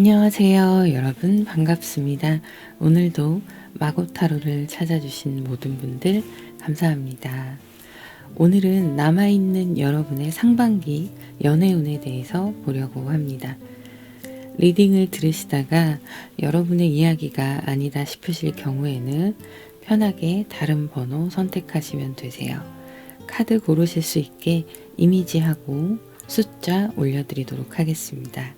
안녕하세요. 여러분 반갑습니다. 오늘도 마고타로를 찾아주신 모든 분들 감사합니다. 오늘은 남아있는 여러분의 상반기 연애운에 대해서 보려고 합니다. 리딩을 들으시다가 여러분의 이야기가 아니다 싶으실 경우에는 편하게 다른 번호 선택하시면 되세요. 카드 고르실 수 있게 이미지하고 숫자 올려드리도록 하겠습니다.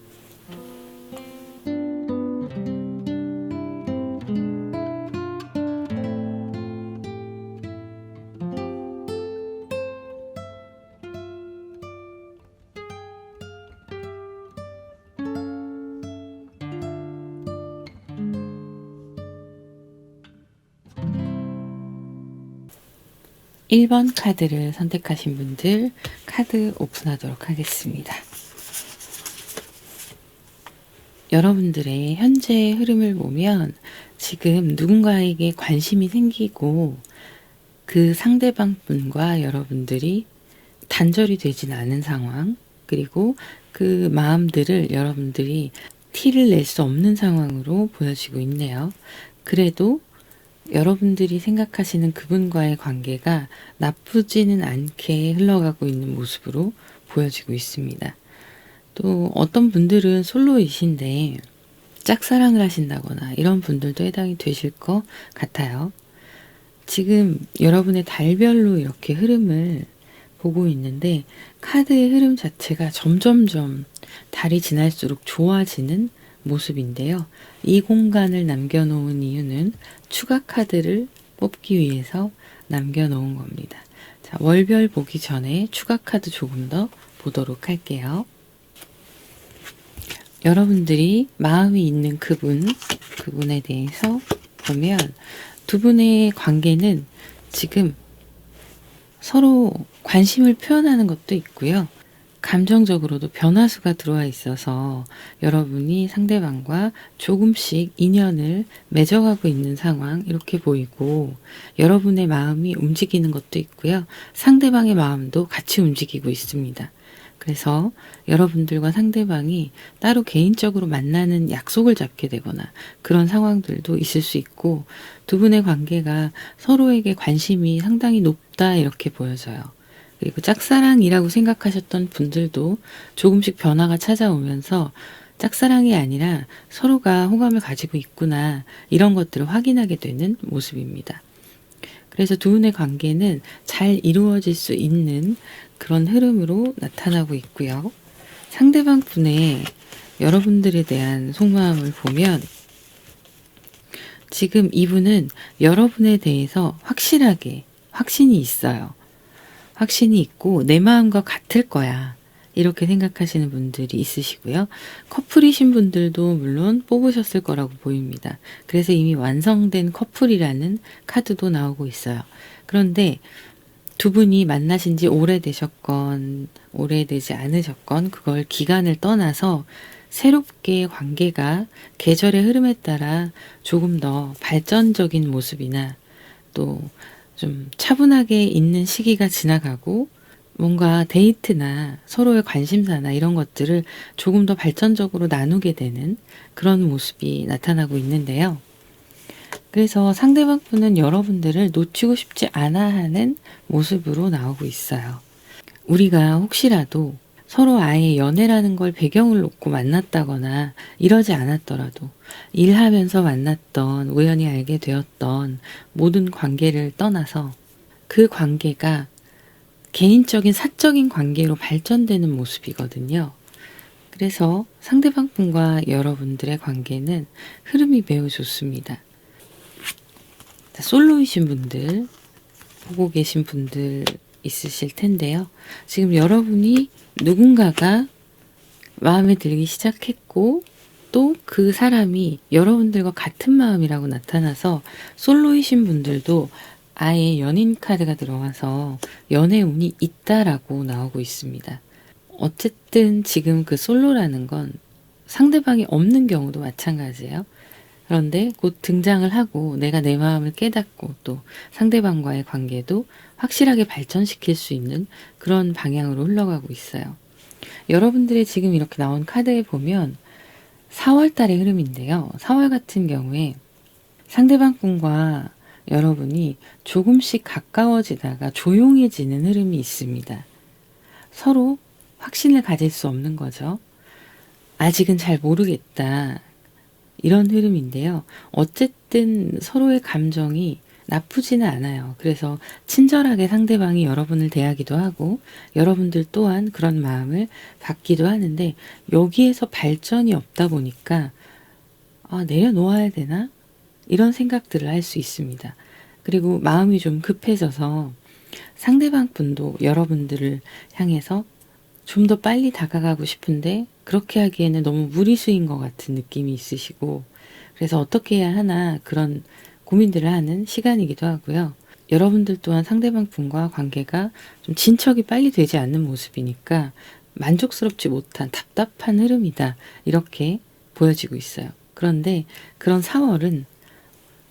1번 카드를 선택하신 분들 카드 오픈하도록 하겠습니다. 여러분들의 현재 흐름을 보면 지금 누군가에게 관심이 생기고 그 상대방 분과 여러분들이 단절이 되진 않은 상황, 그리고 그 마음들을 여러분들이 티를 낼 수 없는 상황으로 보여지고 있네요. 그래도 여러분들이 생각하시는 그분과의 관계가 나쁘지는 않게 흘러가고 있는 모습으로 보여지고 있습니다. 또 어떤 분들은 솔로이신데 짝사랑을 하신다거나 이런 분들도 해당이 되실 것 같아요. 지금 여러분의 달별로 이렇게 흐름을 보고 있는데 카드의 흐름 자체가 점점점 달이 지날수록 좋아지는 모습인데요. 이 공간을 남겨놓은 이유는 추가 카드를 뽑기 위해서 남겨놓은 겁니다. 자, 월별 보기 전에 추가 카드 조금 더 보도록 할게요. 여러분들이 마음이 있는 그분에 대해서 보면 두 분의 관계는 지금 서로 관심을 표현하는 것도 있고요. 감정적으로도 변화수가 들어와 있어서 여러분이 상대방과 조금씩 인연을 맺어가고 있는 상황 이렇게 보이고, 여러분의 마음이 움직이는 것도 있고요. 상대방의 마음도 같이 움직이고 있습니다. 그래서 여러분들과 상대방이 따로 개인적으로 만나는 약속을 잡게 되거나 그런 상황들도 있을 수 있고, 두 분의 관계가 서로에게 관심이 상당히 높다 이렇게 보여져요. 그리고 짝사랑이라고 생각하셨던 분들도 조금씩 변화가 찾아오면서 짝사랑이 아니라 서로가 호감을 가지고 있구나 이런 것들을 확인하게 되는 모습입니다. 그래서 두 분의 관계는 잘 이루어질 수 있는 그런 흐름으로 나타나고 있고요. 상대방 분의 여러분들에 대한 속마음을 보면 지금 이분은 여러분에 대해서 확신이 있어요. 확신이 있고 내 마음과 같을 거야 이렇게 생각하시는 분들이 있으시고요. 커플이신 분들도 물론 뽑으셨을 거라고 보입니다. 그래서 이미 완성된 커플이라는 카드도 나오고 있어요. 그런데 두 분이 만나신 지 오래되셨건 오래되지 않으셨건 그걸 기간을 떠나서 새롭게 관계가 계절의 흐름에 따라 조금 더 발전적인 모습이나 또 좀 차분하게 있는 시기가 지나가고 뭔가 데이트나 서로의 관심사나 이런 것들을 조금 더 발전적으로 나누게 되는 그런 모습이 나타나고 있는데요. 그래서 상대방 분은 여러분들을 놓치고 싶지 않아 하는 모습으로 나오고 있어요. 우리가 혹시라도 서로 아예 연애라는 걸 배경을 놓고 만났다거나 이러지 않았더라도 일하면서 만났던 우연히 알게 되었던 모든 관계를 떠나서 그 관계가 개인적인 사적인 관계로 발전되는 모습이거든요. 그래서 상대방 분과 여러분들의 관계는 흐름이 매우 좋습니다. 솔로이신 분들, 보고 계신 분들 있으실 텐데요. 지금 여러분이 누군가가 마음에 들기 시작했고 또 그 사람이 여러분들과 같은 마음이라고 나타나서 솔로이신 분들도 아예 연인 카드가 들어와서 연애 운이 있다라고 나오고 있습니다. 어쨌든 지금 그 솔로라는 건 상대방이 없는 경우도 마찬가지예요. 그런데 곧 등장을 하고 내가 내 마음을 깨닫고 또 상대방과의 관계도 확실하게 발전시킬 수 있는 그런 방향으로 흘러가고 있어요. 여러분들이 지금 이렇게 나온 카드에 보면 4월 달의 흐름인데요. 4월 같은 경우에 상대방 분과 여러분이 조금씩 가까워지다가 조용해지는 흐름이 있습니다. 서로 확신을 가질 수 없는 거죠. 아직은 잘 모르겠다. 이런 흐름인데요. 어쨌든 서로의 감정이 나쁘지는 않아요. 그래서 친절하게 상대방이 여러분을 대하기도 하고 여러분들 또한 그런 마음을 갖기도 하는데 여기에서 발전이 없다 보니까 내려놓아야 되나? 이런 생각들을 할 수 있습니다. 그리고 마음이 좀 급해져서 상대방 분도 여러분들을 향해서 좀 더 빨리 다가가고 싶은데 그렇게 하기에는 너무 무리수인 것 같은 느낌이 있으시고 그래서 어떻게 해야 하나 그런 고민들을 하는 시간이기도 하고요. 여러분들 또한 상대방 분과 관계가 좀 진척이 빨리 되지 않는 모습이니까 만족스럽지 못한 답답한 흐름이다. 이렇게 보여지고 있어요. 그런데 그런 4월은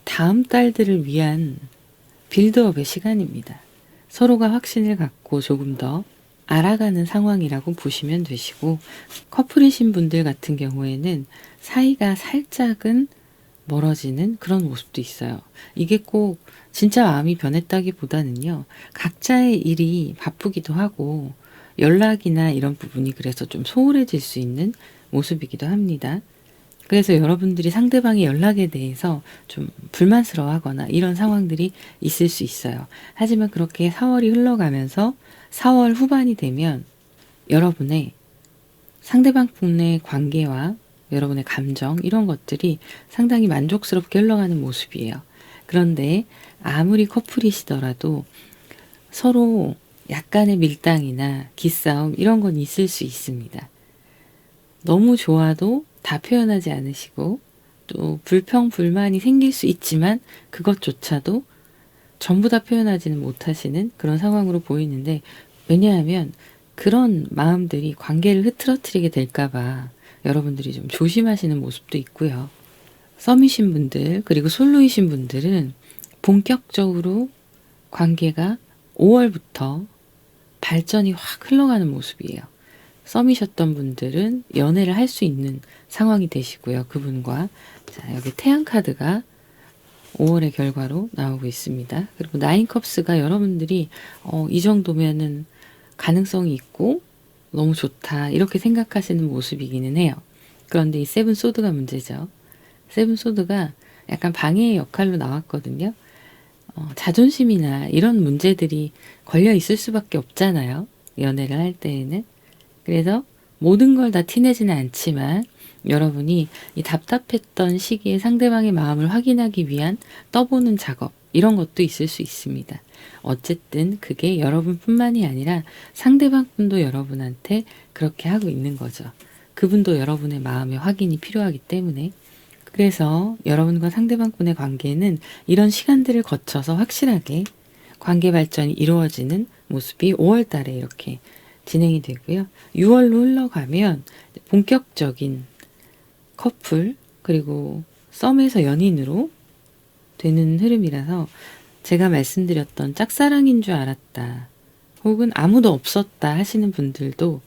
다음 달들을 위한 빌드업의 시간입니다. 서로가 확신을 갖고 조금 더 알아가는 상황이라고 보시면 되시고 커플이신 분들 같은 경우에는 사이가 살짝은 멀어지는 그런 모습도 있어요. 이게 꼭 진짜 마음이 변했다기보다는요. 각자의 일이 바쁘기도 하고 연락이나 이런 부분이 그래서 좀 소홀해질 수 있는 모습이기도 합니다. 그래서 여러분들이 상대방의 연락에 대해서 좀 불만스러워하거나 이런 상황들이 있을 수 있어요. 하지만 그렇게 4월이 흘러가면서 4월 후반이 되면 여러분의 상대방 분의 관계와 여러분의 감정 이런 것들이 상당히 만족스럽게 흘러가는 모습이에요. 그런데 아무리 커플이시더라도 서로 약간의 밀당이나 기싸움 이런 건 있을 수 있습니다. 너무 좋아도 다 표현하지 않으시고 또 불평, 불만이 생길 수 있지만 그것조차도 전부 다 표현하지는 못하시는 그런 상황으로 보이는데 왜냐하면 그런 마음들이 관계를 흐트러뜨리게 될까봐 여러분들이 좀 조심하시는 모습도 있고요. 썸이신 분들 그리고 솔로이신 분들은 본격적으로 관계가 5월부터 발전이 확 흘러가는 모습이에요. 썸이셨던 분들은 연애를 할 수 있는 상황이 되시고요. 그분과 자 여기 태양 카드가 5월의 결과로 나오고 있습니다. 그리고 나인컵스가 여러분들이 이 정도면은 가능성이 있고 너무 좋다 이렇게 생각하시는 모습이기는 해요. 그런데 이 세븐 소드가 문제죠. 세븐 소드가 약간 방해의 역할로 나왔거든요. 자존심이나 이런 문제들이 걸려 있을 수밖에 없잖아요. 연애를 할 때에는. 그래서 모든 걸 다 티내지는 않지만 여러분이 이 답답했던 시기에 상대방의 마음을 확인하기 위한 떠보는 작업 이런 것도 있을 수 있습니다. 어쨌든 그게 여러분뿐만이 아니라 상대방 분도 여러분한테 그렇게 하고 있는 거죠. 그분도 여러분의 마음의 확인이 필요하기 때문에 그래서 여러분과 상대방 분의 관계는 이런 시간들을 거쳐서 확실하게 관계 발전이 이루어지는 모습이 5월 달에 이렇게 진행이 되고요. 6월로 흘러가면 본격적인 커플 그리고 썸에서 연인으로 되는 흐름이라서 제가 말씀드렸던 짝사랑인 줄 알았다 혹은 아무도 없었다 하시는 분들도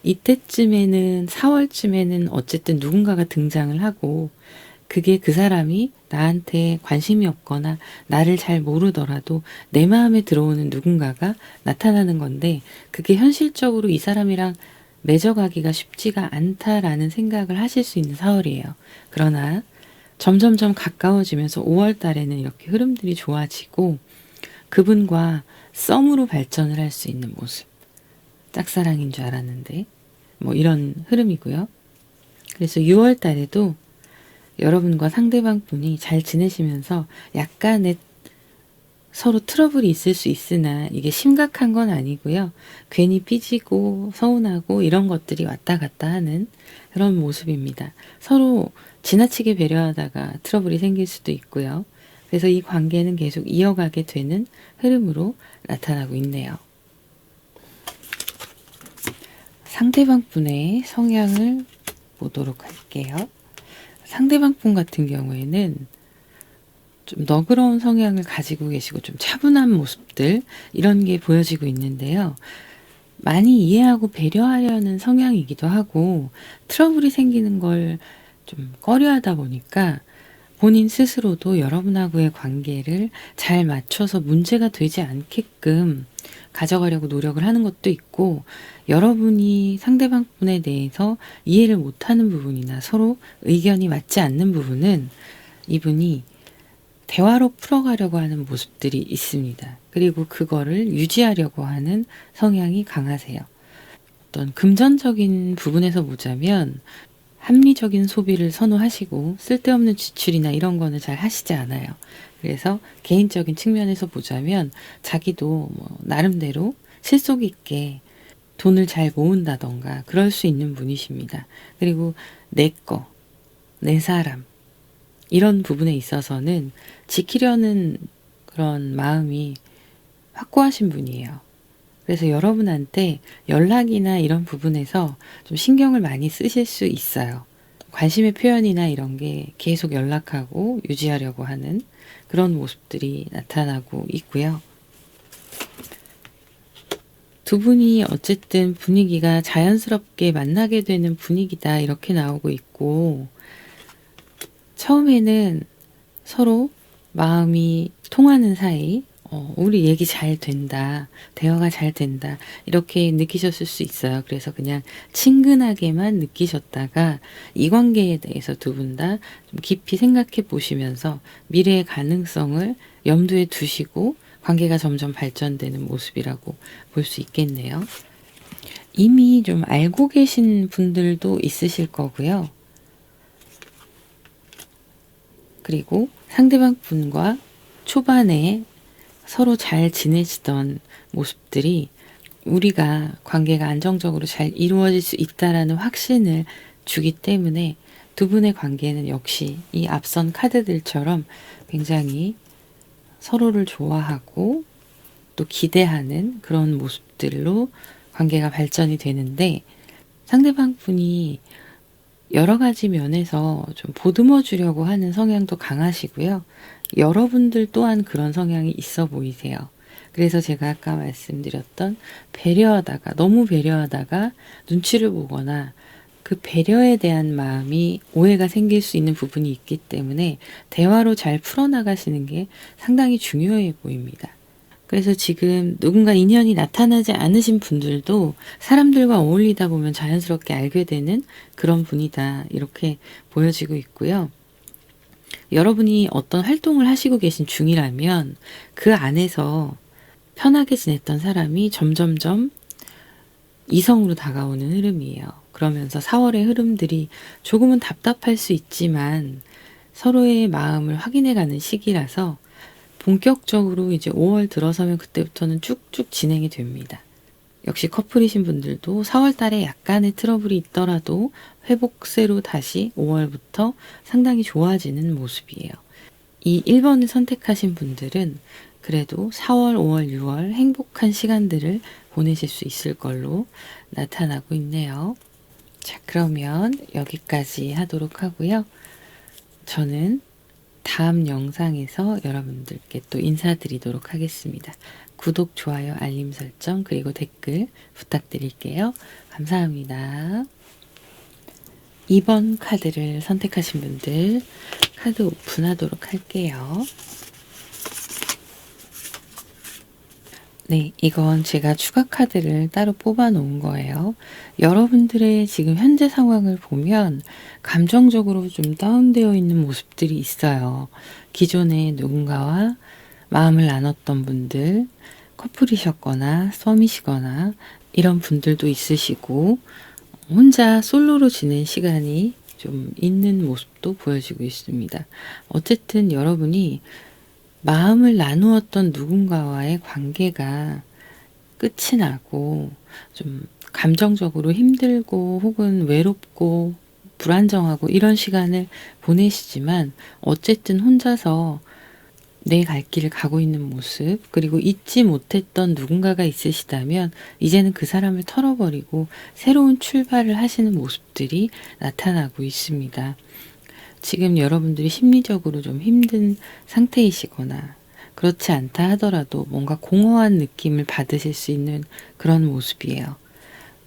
이때쯤에는 4월쯤에는 어쨌든 누군가가 등장을 하고 그게 그 사람이 나한테 관심이 없거나 나를 잘 모르더라도 내 마음에 들어오는 누군가가 나타나는 건데 그게 현실적으로 이 사람이랑 맺어가기가 쉽지가 않다라는 생각을 하실 수 있는 4월이에요. 그러나 점점점 가까워지면서 5월 달에는 이렇게 흐름들이 좋아지고 그분과 썸으로 발전을 할 수 있는 모습. 짝사랑인 줄 알았는데 뭐 이런 흐름이고요. 그래서 6월 달에도 여러분과 상대방 분이 잘 지내시면서 약간의 서로 트러블이 있을 수 있으나 이게 심각한 건 아니고요. 괜히 삐지고 서운하고 이런 것들이 왔다 갔다 하는 그런 모습입니다. 서로 지나치게 배려하다가 트러블이 생길 수도 있고요. 그래서 이 관계는 계속 이어가게 되는 흐름으로 나타나고 있네요. 상대방 분의 성향을 보도록 할게요. 상대방 분 같은 경우에는 좀 너그러운 성향을 가지고 계시고 좀 차분한 모습들 이런 게 보여지고 있는데요. 많이 이해하고 배려하려는 성향이기도 하고 트러블이 생기는 걸 좀 꺼려하다 보니까 본인 스스로도 여러분하고의 관계를 잘 맞춰서 문제가 되지 않게끔 가져가려고 노력을 하는 것도 있고, 여러분이 상대방 분에 대해서 이해를 못하는 부분이나 서로 의견이 맞지 않는 부분은 이분이 대화로 풀어가려고 하는 모습들이 있습니다. 그리고 그거를 유지하려고 하는 성향이 강하세요. 어떤 금전적인 부분에서 보자면 합리적인 소비를 선호하시고 쓸데없는 지출이나 이런 거는 잘 하시지 않아요. 그래서 개인적인 측면에서 보자면 자기도 뭐 나름대로 실속 있게 돈을 잘 모은다던가 그럴 수 있는 분이십니다. 그리고 내 거, 내 사람 이런 부분에 있어서는 지키려는 그런 마음이 확고하신 분이에요. 그래서 여러분한테 연락이나 이런 부분에서 좀 신경을 많이 쓰실 수 있어요. 관심의 표현이나 이런 게 계속 연락하고 유지하려고 하는 그런 모습들이 나타나고 있고요. 두 분이 어쨌든 분위기가 자연스럽게 만나게 되는 분위기다 이렇게 나오고 있고, 처음에는 서로 마음이 통하는 사이, 우리 얘기 잘 된다, 대화가 잘 된다 이렇게 느끼셨을 수 있어요. 그래서 그냥 친근하게만 느끼셨다가 이 관계에 대해서 두 분 다 좀 깊이 생각해 보시면서 미래의 가능성을 염두에 두시고 관계가 점점 발전되는 모습이라고 볼 수 있겠네요. 이미 좀 알고 계신 분들도 있으실 거고요. 그리고 상대방 분과 초반에 서로 잘 지내시던 모습들이 우리가 관계가 안정적으로 잘 이루어질 수 있다라는 확신을 주기 때문에 두 분의 관계는 역시 이 앞선 카드들처럼 굉장히 서로를 좋아하고 또 기대하는 그런 모습들로 관계가 발전이 되는데, 상대방 분이 여러 가지 면에서 좀 보듬어 주려고 하는 성향도 강하시고요. 여러분들 또한 그런 성향이 있어 보이세요. 그래서 제가 아까 말씀드렸던 너무 배려하다가 눈치를 보거나 그 배려에 대한 마음이 오해가 생길 수 있는 부분이 있기 때문에 대화로 잘 풀어나가시는 게 상당히 중요해 보입니다. 그래서 지금 누군가 인연이 나타나지 않으신 분들도 사람들과 어울리다 보면 자연스럽게 알게 되는 그런 분이다 이렇게 보여지고 있고요. 여러분이 어떤 활동을 하시고 계신 중이라면 그 안에서 편하게 지냈던 사람이 점점점 이성으로 다가오는 흐름이에요. 그러면서 4월의 흐름들이 조금은 답답할 수 있지만 서로의 마음을 확인해가는 시기라서 본격적으로 이제 5월 들어서면 그때부터는 쭉쭉 진행이 됩니다. 역시 커플이신 분들도 4월 달에 약간의 트러블이 있더라도 회복세로 다시 5월부터 상당히 좋아지는 모습이에요. 이 1번을 선택하신 분들은 그래도 4월, 5월, 6월 행복한 시간들을 보내실 수 있을 걸로 나타나고 있네요. 자, 그러면 여기까지 하도록 하고요. 저는 다음 영상에서 여러분들께 또 인사드리도록 하겠습니다. 구독, 좋아요, 알림 설정, 그리고 댓글 부탁드릴게요. 감사합니다. 2번 카드를 선택하신 분들 카드 오픈하도록 할게요. 네, 이건 제가 추가 카드를 따로 뽑아 놓은 거예요. 여러분들의 지금 현재 상황을 보면 감정적으로 좀 다운되어 있는 모습들이 있어요. 기존에 누군가와 마음을 나눴던 분들, 커플이셨거나 썸이시거나 이런 분들도 있으시고, 혼자 솔로로 지낸 시간이 좀 있는 모습도 보여지고 있습니다. 어쨌든 여러분이 마음을 나누었던 누군가와의 관계가 끝이 나고 좀 감정적으로 힘들고 혹은 외롭고 불안정하고 이런 시간을 보내시지만 어쨌든 혼자서 내 갈 길을 가고 있는 모습, 그리고 잊지 못했던 누군가가 있으시다면 이제는 그 사람을 털어버리고 새로운 출발을 하시는 모습들이 나타나고 있습니다. 지금 여러분들이 심리적으로 좀 힘든 상태이시거나 그렇지 않다 하더라도 뭔가 공허한 느낌을 받으실 수 있는 그런 모습이에요.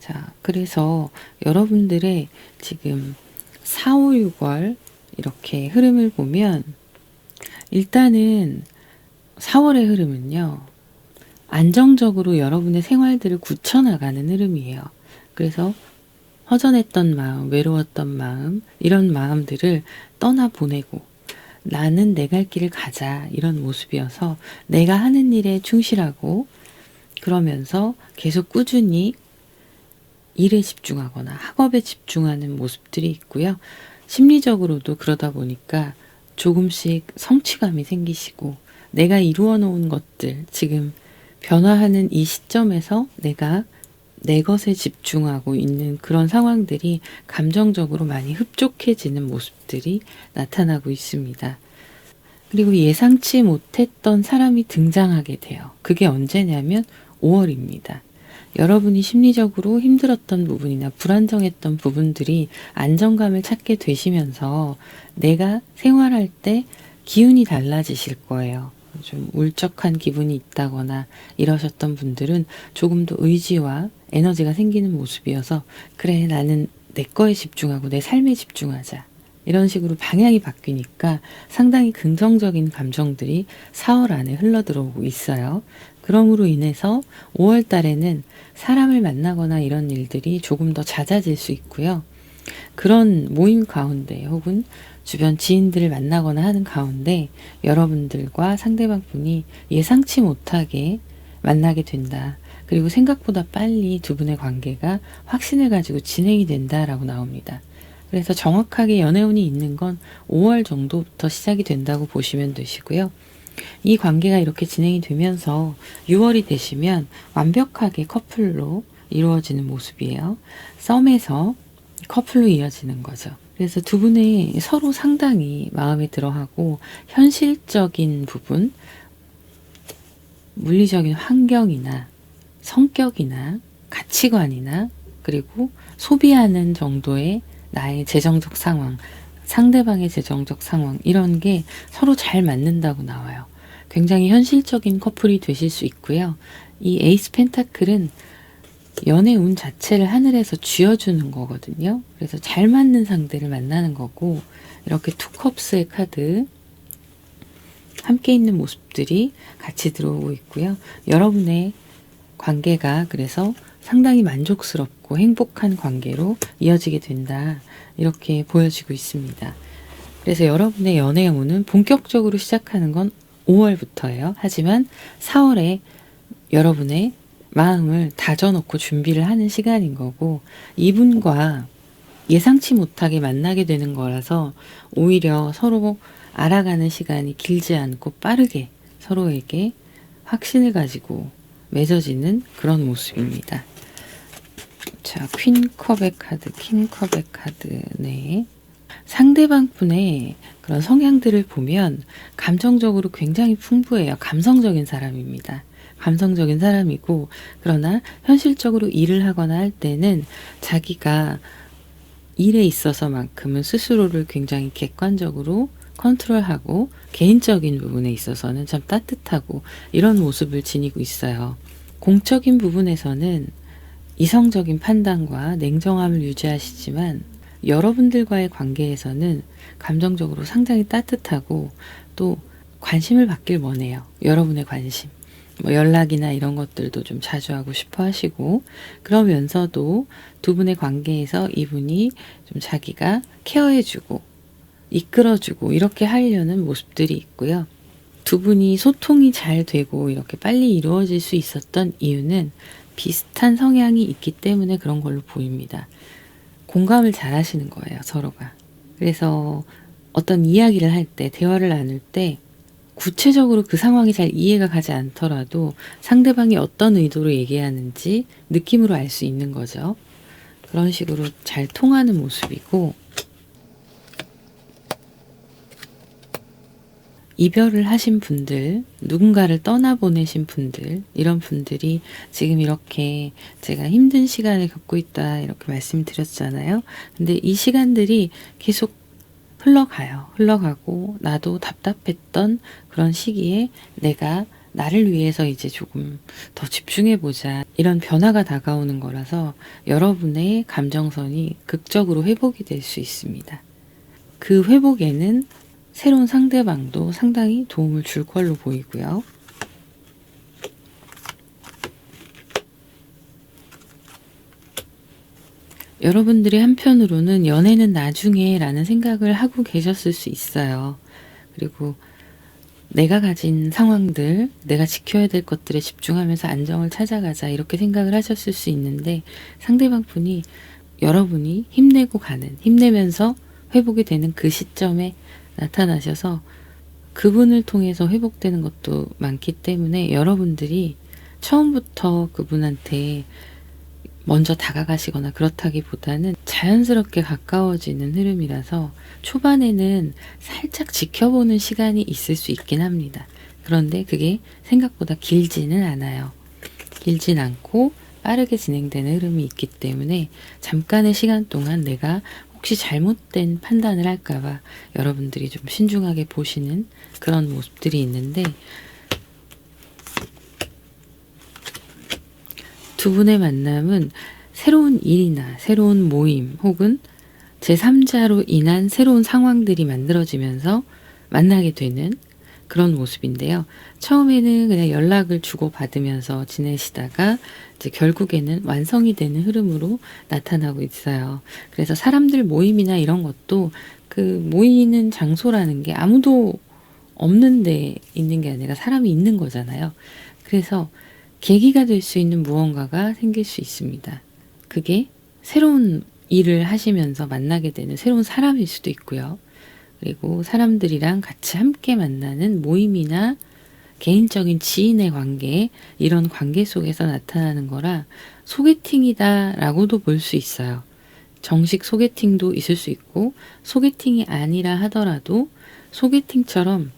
자, 그래서 여러분들의 지금 4, 5, 6월 이렇게 흐름을 보면 일단은 4월의 흐름은요. 안정적으로 여러분의 생활들을 굳혀나가는 흐름이에요. 그래서 허전했던 마음, 외로웠던 마음, 이런 마음들을 떠나보내고 나는 내 갈 길을 가자 이런 모습이어서 내가 하는 일에 충실하고 그러면서 계속 꾸준히 일에 집중하거나 학업에 집중하는 모습들이 있고요. 심리적으로도 그러다 보니까 조금씩 성취감이 생기시고 내가 이루어 놓은 것들, 지금 변화하는 이 시점에서 내가 내 것에 집중하고 있는 그런 상황들이 감정적으로 많이 흡족해지는 모습들이 나타나고 있습니다. 그리고 예상치 못했던 사람이 등장하게 돼요. 그게 언제냐면 5월입니다. 여러분이 심리적으로 힘들었던 부분이나 불안정했던 부분들이 안정감을 찾게 되시면서 내가 생활할 때 기운이 달라지실 거예요. 좀 울적한 기분이 있다거나 이러셨던 분들은 조금 더 의지와 에너지가 생기는 모습이어서 그래 나는 내 거에 집중하고 내 삶에 집중하자. 이런 식으로 방향이 바뀌니까 상당히 긍정적인 감정들이 4월 안에 흘러들어오고 있어요. 그러므로 인해서 5월 달에는 사람을 만나거나 이런 일들이 조금 더 잦아질 수 있고요. 그런 모임 가운데 혹은 주변 지인들을 만나거나 하는 가운데 여러분들과 상대방 분이 예상치 못하게 만나게 된다. 그리고 생각보다 빨리 두 분의 관계가 확신을 가지고 진행이 된다라고 나옵니다. 그래서 정확하게 연애운이 있는 건 5월 정도부터 시작이 된다고 보시면 되시고요. 이 관계가 이렇게 진행이 되면서 6월이 되시면 완벽하게 커플로 이루어지는 모습이에요. 썸에서 커플로 이어지는 거죠. 그래서 두 분의 서로 상당히 마음에 들어하고 현실적인 부분, 물리적인 환경이나 성격이나 가치관이나 그리고 소비하는 정도의 나의 재정적 상황, 상대방의 재정적 상황 이런 게 서로 잘 맞는다고 나와요. 굉장히 현실적인 커플이 되실 수 있고요. 이 에이스 펜타클은 연애 운 자체를 하늘에서 쥐어주는 거거든요. 그래서 잘 맞는 상대를 만나는 거고 이렇게 투컵스의 카드 함께 있는 모습들이 같이 들어오고 있고요. 여러분의 관계가 그래서 상당히 만족스럽고 행복한 관계로 이어지게 된다. 이렇게 보여지고 있습니다. 그래서 여러분의 연애운은 본격적으로 시작하는 건 5월부터예요. 하지만 4월에 여러분의 마음을 다져놓고 준비를 하는 시간인 거고 이분과 예상치 못하게 만나게 되는 거라서 오히려 서로 알아가는 시간이 길지 않고 빠르게 서로에게 확신을 가지고 맺어지는 그런 모습입니다. 자, 퀸컵의 카드, 킹컵의 카드, 네. 상대방 분의 그런 성향들을 보면 감정적으로 굉장히 풍부해요. 감성적인 사람입니다. 감성적인 사람이고 그러나 현실적으로 일을 하거나 할 때는 자기가 일에 있어서만큼은 스스로를 굉장히 객관적으로 컨트롤하고 개인적인 부분에 있어서는 참 따뜻하고 이런 모습을 지니고 있어요. 공적인 부분에서는 이성적인 판단과 냉정함을 유지하시지만 여러분들과의 관계에서는 감정적으로 상당히 따뜻하고 또 관심을 받길 원해요. 여러분의 관심. 연락이나 이런 것들도 좀 자주 하고 싶어 하시고 그러면서도 두 분의 관계에서 이분이 좀 자기가 케어해주고 이끌어주고 이렇게 하려는 모습들이 있고요. 두 분이 소통이 잘 되고 이렇게 빨리 이루어질 수 있었던 이유는 비슷한 성향이 있기 때문에 그런 걸로 보입니다. 공감을 잘 하시는 거예요, 서로가. 그래서 어떤 이야기를 할 때, 대화를 나눌 때 구체적으로 그 상황이 잘 이해가 가지 않더라도 상대방이 어떤 의도로 얘기하는지 느낌으로 알 수 있는 거죠. 그런 식으로 잘 통하는 모습이고 이별을 하신 분들, 누군가를 떠나보내신 분들, 이런 분들이 지금 이렇게 제가 힘든 시간을 겪고 있다 이렇게 말씀드렸잖아요. 근데 이 시간들이 계속 흘러가요. 흘러가고 나도 답답했던 그런 시기에 내가 나를 위해서 이제 조금 더 집중해보자. 이런 변화가 다가오는 거라서 여러분의 감정선이 극적으로 회복이 될 수 있습니다. 그 회복에는 새로운 상대방도 상당히 도움을 줄 걸로 보이고요. 여러분들이 한편으로는 연애는 나중에 라는 생각을 하고 계셨을 수 있어요. 그리고 내가 가진 상황들, 내가 지켜야 될 것들에 집중하면서 안정을 찾아가자 이렇게 생각을 하셨을 수 있는데 상대방 분이 여러분이 힘내고 가는, 힘내면서 회복이 되는 그 시점에 나타나셔서 그분을 통해서 회복되는 것도 많기 때문에 여러분들이 처음부터 그분한테 먼저 다가가시거나 그렇다기보다는 자연스럽게 가까워지는 흐름이라서 초반에는 살짝 지켜보는 시간이 있을 수 있긴 합니다. 그런데 그게 생각보다 길지는 않아요. 길진 않고 빠르게 진행되는 흐름이 있기 때문에 잠깐의 시간 동안 내가 혹시 잘못된 판단을 할까봐 여러분들이 좀 신중하게 보시는 그런 모습들이 있는데 두 분의 만남은 새로운 일이나 새로운 모임 혹은 제3자로 인한 새로운 상황들이 만들어지면서 만나게 되는 그런 모습인데요. 처음에는 그냥 연락을 주고받으면서 지내시다가 이제 결국에는 완성이 되는 흐름으로 나타나고 있어요. 그래서 사람들 모임이나 이런 것도 그 모이는 장소라는 게 아무도 없는 데 있는 게 아니라 사람이 있는 거잖아요. 그래서 계기가 될 수 있는 무언가가 생길 수 있습니다. 그게 새로운 일을 하시면서 만나게 되는 새로운 사람일 수도 있고요. 그리고 사람들이랑 같이 함께 만나는 모임이나 개인적인 지인의 관계, 이런 관계 속에서 나타나는 거라 소개팅이다 라고도 볼 수 있어요. 정식 소개팅도 있을 수 있고 소개팅이 아니라 하더라도 소개팅처럼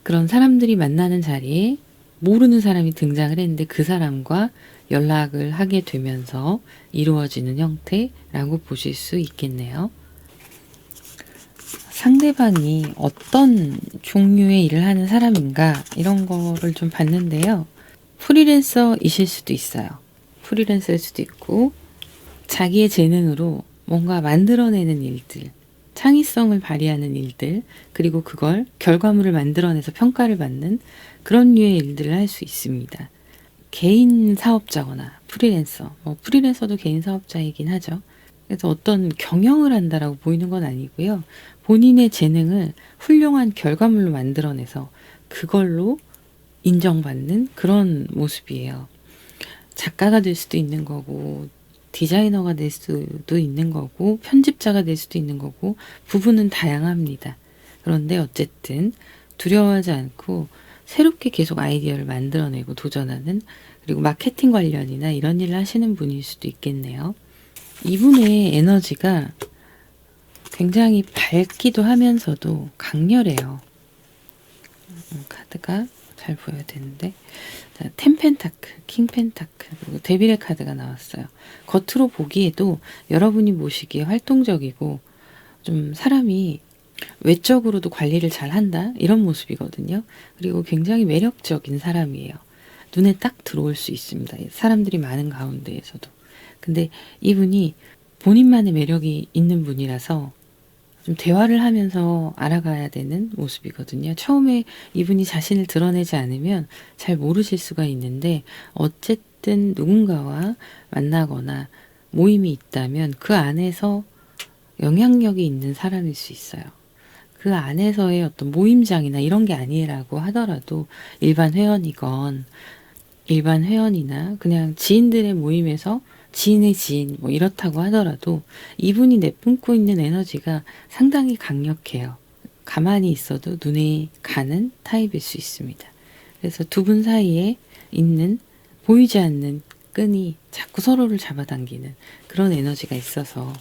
그런 사람들이 만나는 자리에 모르는 사람이 등장을 했는데 그 사람과 연락을 하게 되면서 이루어지는 형태라고 보실 수 있겠네요. 상대방이 어떤 종류의 일을 하는 사람인가 이런 거를 좀 봤는데요. 프리랜서이실 수도 있어요. 프리랜서일 수도 있고 자기의 재능으로 뭔가 만들어내는 일들, 창의성을 발휘하는 일들, 그리고 그걸 결과물을 만들어내서 평가를 받는 그런 류의 일들을 할 수 있습니다. 개인 사업자거나 프리랜서, 프리랜서도 개인 사업자이긴 하죠. 그래서 어떤 경영을 한다라고 보이는 건 아니고요. 본인의 재능을 훌륭한 결과물로 만들어내서 그걸로 인정받는 그런 모습이에요. 작가가 될 수도 있는 거고, 디자이너가 될 수도 있는 거고, 편집자가 될 수도 있는 거고, 부분은 다양합니다. 그런데 어쨌든 두려워하지 않고 새롭게 계속 아이디어를 만들어내고 도전하는, 그리고 마케팅 관련이나 이런 일을 하시는 분일 수도 있겠네요. 이분의 에너지가 굉장히 밝기도 하면서도 강렬해요. 카드가 잘 보여야 되는데, 자, 텐펜타클, 킹펜타클, 그리고 데빌의 카드가 나왔어요. 겉으로 보기에도 여러분이 보시기에 활동적이고 좀 사람이 외적으로도 관리를 잘 한다 이런 모습이거든요. 그리고 굉장히 매력적인 사람이에요. 눈에 딱 들어올 수 있습니다. 사람들이 많은 가운데에서도. 근데 이분이 본인만의 매력이 있는 분이라서 좀 대화를 하면서 알아가야 되는 모습이거든요. 처음에 이분이 자신을 드러내지 않으면 잘 모르실 수가 있는데 어쨌든 누군가와 만나거나 모임이 있다면 그 안에서 영향력이 있는 사람일 수 있어요. 그 안에서의 어떤 모임장이나 이런 게 아니라고 하더라도 일반 회원이건 일반 회원이나 그냥 지인들의 모임에서 지인의 지인 뭐 이렇다고 하더라도 이분이 내뿜고 있는 에너지가 상당히 강력해요. 가만히 있어도 눈에 가는 타입일 수 있습니다. 그래서 두 분 사이에 있는 보이지 않는 끈이 자꾸 서로를 잡아당기는 그런 에너지가 있어서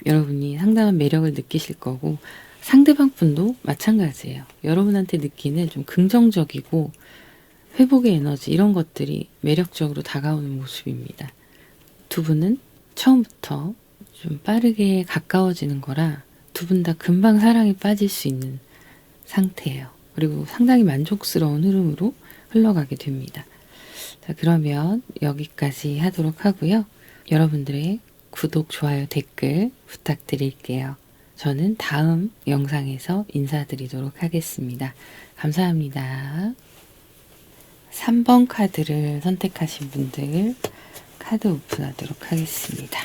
여러분이 상당한 매력을 느끼실 거고 상대방 분도 마찬가지예요. 여러분한테 느끼는 좀 긍정적이고 회복의 에너지 이런 것들이 매력적으로 다가오는 모습입니다. 두 분은 처음부터 좀 빠르게 가까워지는 거라 두 분 다 금방 사랑에 빠질 수 있는 상태예요. 그리고 상당히 만족스러운 흐름으로 흘러가게 됩니다. 자, 그러면 여기까지 하도록 하고요. 여러분들의 구독, 좋아요, 댓글 부탁드릴게요. 저는 다음 영상에서 인사드리도록 하겠습니다. 감사합니다. 3번 카드를 선택하신 분들 카드 오픈하도록 하겠습니다.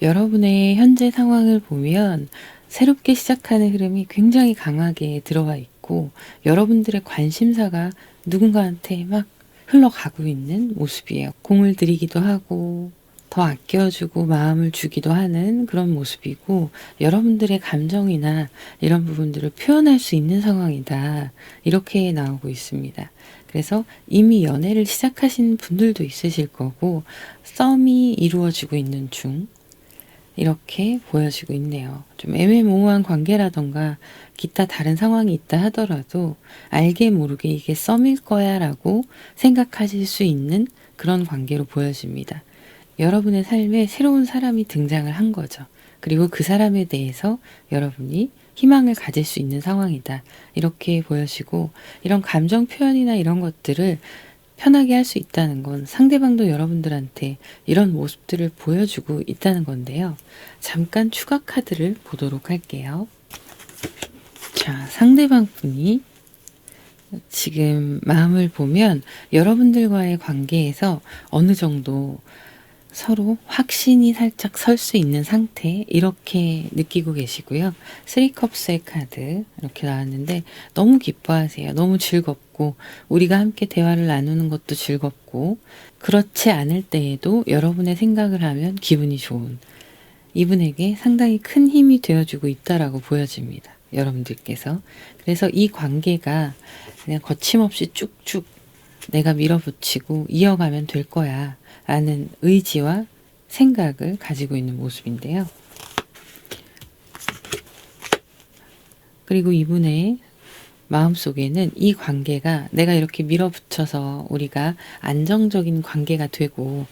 여러분의 현재 상황을 보면 새롭게 시작하는 흐름이 굉장히 강하게 들어와 있고 여러분들의 관심사가 누군가한테 막 흘러가고 있는 모습이에요. 공을 들이기도 하고 더 아껴주고 마음을 주기도 하는 그런 모습이고 여러분들의 감정이나 이런 부분들을 표현할 수 있는 상황이다. 이렇게 나오고 있습니다. 그래서 이미 연애를 시작하신 분들도 있으실 거고 썸이 이루어지고 있는 중 이렇게 보여지고 있네요. 좀 애매모호한 관계라던가 기타 다른 상황이 있다 하더라도 알게 모르게 이게 썸일 거야 라고 생각하실 수 있는 그런 관계로 보여집니다. 여러분의 삶에 새로운 사람이 등장을 한 거죠. 그리고 그 사람에 대해서 여러분이 희망을 가질 수 있는 상황이다. 이렇게 보여지고 이런 감정 표현이나 이런 것들을 편하게 할 수 있다는 건 상대방도 여러분들한테 이런 모습들을 보여주고 있다는 건데요. 잠깐 추가 카드를 보도록 할게요. 자, 상대방 분이 지금 마음을 보면 여러분들과의 관계에서 어느 정도 서로 확신이 살짝 설 수 있는 상태 이렇게 느끼고 계시고요. 3컵스의 카드 이렇게 나왔는데 너무 기뻐하세요. 너무 즐겁고 우리가 함께 대화를 나누는 것도 즐겁고 그렇지 않을 때에도 여러분의 생각을 하면 기분이 좋은 이분에게 상당히 큰 힘이 되어주고 있다라고 보여집니다. 여러분들께서. 그래서 이 관계가 그냥 거침없이 쭉쭉 내가 밀어붙이고 이어가면 될 거야 라는 의지와 생각을 가지고 있는 모습인데요. 그리고 이분의 마음속에는 이 관계가 내가 이렇게 밀어붙여서 우리가 안정적인 관계가 되고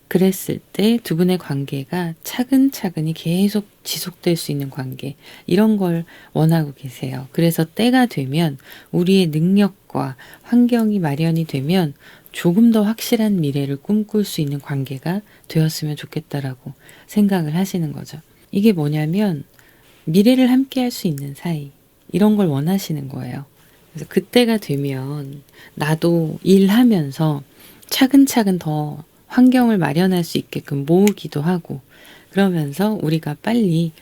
그랬을 때 두 분의 관계가 차근차근히 계속 지속될 수 있는 관계 이런 걸 원하고 계세요. 그래서 때가 되면 우리의 능력과 환경이 마련이 되면 조금 더 확실한 미래를 꿈꿀 수 있는 관계가 되었으면 좋겠다라고 생각을 하시는 거죠. 이게 뭐냐면 미래를 함께 할 수 있는 사이 이런 걸 원하시는 거예요. 그래서 그때가 되면 나도 일하면서 차근차근 더 환경을 마련할 수 있게끔 모으기도 하고 그러면서 우리가 빨리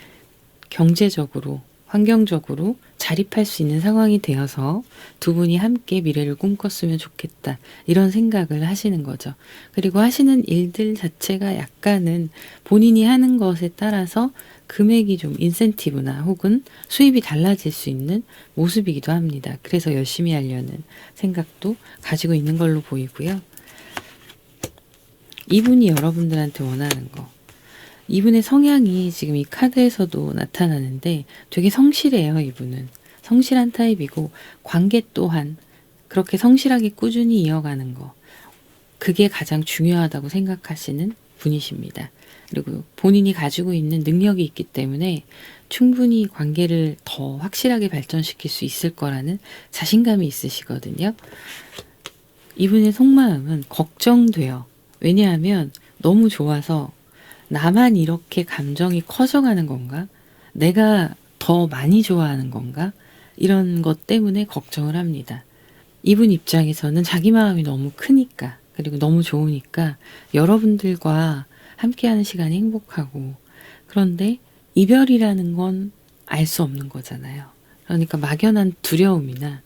경제적으로 환경적으로 자립할 수 있는 상황이 되어서 두 분이 함께 미래를 꿈꿨으면 좋겠다 이런 생각을 하시는 거죠. 그리고 하시는 일들 자체가 약간은 본인이 하는 것에 따라서 금액이 좀 인센티브나 혹은 수입이 달라질 수 있는 모습이기도 합니다. 그래서 열심히 하려는 생각도 가지고 있는 걸로 보이고요. 이분이 여러분들한테 원하는 거 이분의 성향이 지금 이 카드에서도 나타나는데 되게 성실해요. 이분은 성실한 타입이고 관계 또한 그렇게 성실하게 꾸준히 이어가는 거 그게 가장 중요하다고 생각하시는 분이십니다. 그리고 본인이 가지고 있는 능력이 있기 때문에 충분히 관계를 더 확실하게 발전시킬 수 있을 거라는 자신감이 있으시거든요. 이분의 속마음은 걱정돼요. 왜냐하면 너무 좋아서 나만 이렇게 감정이 커져가는 건가? 내가 더 많이 좋아하는 건가? 이런 것 때문에 걱정을 합니다. 이분 입장에서는 자기 마음이 너무 크니까 그리고 너무 좋으니까 여러분들과 함께하는 시간이 행복하고 그런데 이별이라는 건 알 수 없는 거잖아요. 그러니까 막연한 두려움이나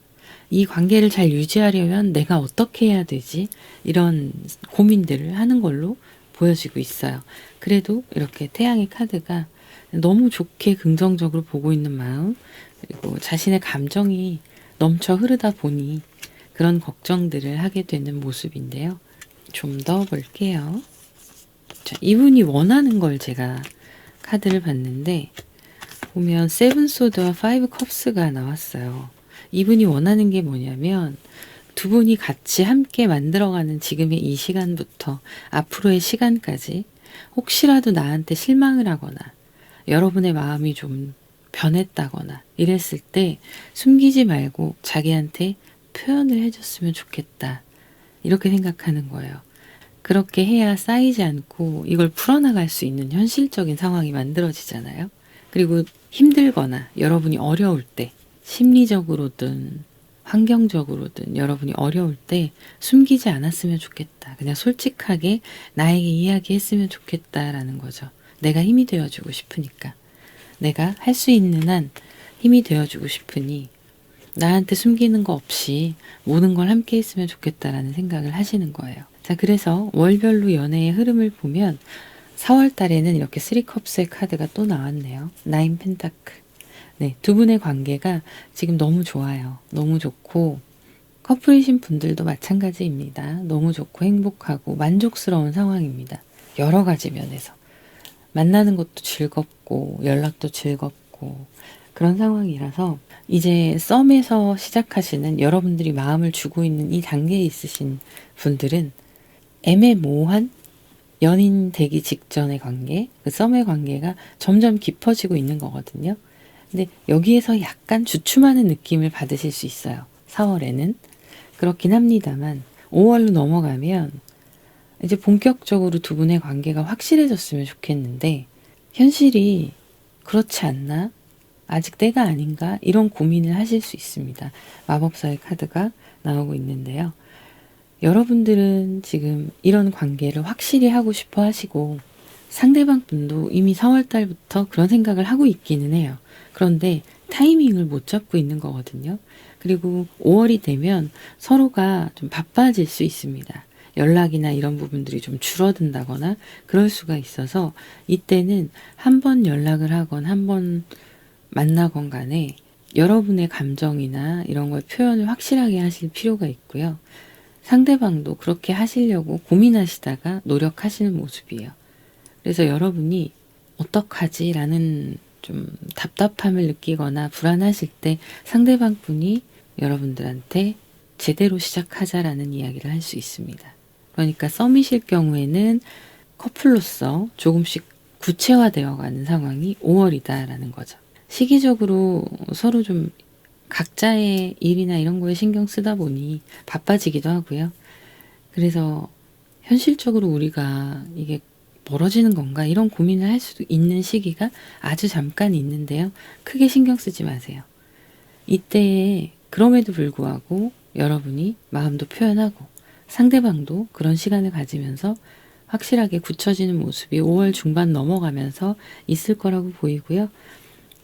이 관계를 잘 유지하려면 내가 어떻게 해야 되지? 이런 고민들을 하는 걸로 보여지고 있어요. 그래도 이렇게 태양의 카드가 너무 좋게 긍정적으로 보고 있는 마음 그리고 자신의 감정이 넘쳐 흐르다 보니 그런 걱정들을 하게 되는 모습인데요. 좀 더 볼게요. 자, 이분이 원하는 걸 제가 카드를 봤는데 보면 세븐 소드와 파이브 컵스가 나왔어요. 이분이 원하는 게 뭐냐면 두 분이 같이 함께 만들어가는 지금의 이 시간부터 앞으로의 시간까지 혹시라도 나한테 실망을 하거나 여러분의 마음이 좀 변했다거나 이랬을 때 숨기지 말고 자기한테 표현을 해줬으면 좋겠다. 이렇게 생각하는 거예요. 그렇게 해야 쌓이지 않고 이걸 풀어나갈 수 있는 현실적인 상황이 만들어지잖아요. 그리고 힘들거나 여러분이 어려울 때, 심리적으로든 환경적으로든 여러분이 어려울 때 숨기지 않았으면 좋겠다. 그냥 솔직하게 나에게 이야기했으면 좋겠다라는 거죠. 내가 힘이 되어주고 싶으니까. 내가 할 수 있는 한 힘이 되어주고 싶으니 나한테 숨기는 거 없이 모든 걸 함께 했으면 좋겠다라는 생각을 하시는 거예요. 자, 그래서 월별로 연애의 흐름을 보면 4월 달에는 이렇게 3컵스의 카드가 또 나왔네요. 9 펜타클. 네, 두 분의 관계가 지금 너무 좋아요. 너무 좋고 커플이신 분들도 마찬가지입니다. 너무 좋고 행복하고 만족스러운 상황입니다. 여러 가지 면에서. 만나는 것도 즐겁고 연락도 즐겁고 그런 상황이라서 이제 썸에서 시작하시는 여러분들이 마음을 주고 있는 이 단계에 있으신 분들은 애매모호한 연인 되기 직전의 관계, 그 썸의 관계가 점점 깊어지고 있는 거거든요. 근데 여기에서 약간 주춤하는 느낌을 받으실 수 있어요. 4월에는. 그렇긴 합니다만 5월로 넘어가면 이제 본격적으로 두 분의 관계가 확실해졌으면 좋겠는데 현실이 그렇지 않나? 아직 때가 아닌가? 이런 고민을 하실 수 있습니다. 마법사의 카드가 나오고 있는데요. 여러분들은 지금 이런 관계를 확실히 하고 싶어 하시고 상대방 분도 이미 4월 달부터 그런 생각을 하고 있기는 해요. 그런데 타이밍을 못 잡고 있는 거거든요. 그리고 5월이 되면 서로가 좀 바빠질 수 있습니다. 연락이나 이런 부분들이 좀 줄어든다거나 그럴 수가 있어서 이때는 한 번 연락을 하건 한 번 만나건 간에 여러분의 감정이나 이런 걸 표현을 확실하게 하실 필요가 있고요. 상대방도 그렇게 하시려고 고민하시다가 노력하시는 모습이에요. 그래서 여러분이 어떡하지? 라는 좀 답답함을 느끼거나 불안하실 때 상대방 분이 여러분들한테 제대로 시작하자라는 이야기를 할 수 있습니다. 그러니까 썸이실 경우에는 커플로서 조금씩 구체화되어 가는 상황이 5월이다라는 거죠. 시기적으로 서로 좀 각자의 일이나 이런 거에 신경 쓰다 보니 바빠지기도 하고요. 그래서 현실적으로 우리가 이게 멀어지는 건가 이런 고민을 할 수도 있는 시기가 아주 잠깐 있는데요. 크게 신경 쓰지 마세요. 이때에 그럼에도 불구하고 여러분이 마음도 표현하고 상대방도 그런 시간을 가지면서 확실하게 굳혀지는 모습이 5월 중반 넘어가면서 있을 거라고 보이고요.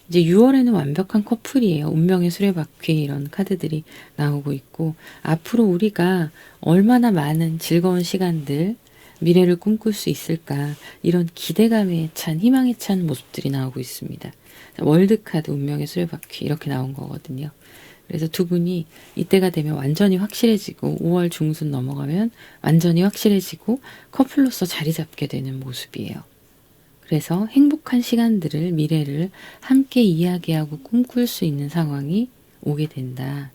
이제 6월에는 완벽한 커플이에요. 운명의 수레바퀴 이런 카드들이 나오고 있고 앞으로 우리가 얼마나 많은 즐거운 시간들 미래를 꿈꿀 수 있을까 이런 기대감에 찬 희망에 찬 모습들이 나오고 있습니다. 월드카드 운명의 수레바퀴 이렇게 나온 거거든요. 그래서 두 분이 이때가 되면 완전히 확실해지고 5월 중순 넘어가면 완전히 확실해지고 커플로서 자리 잡게 되는 모습이에요. 그래서 행복한 시간들을 미래를 함께 이야기하고 꿈꿀 수 있는 상황이 오게 된다.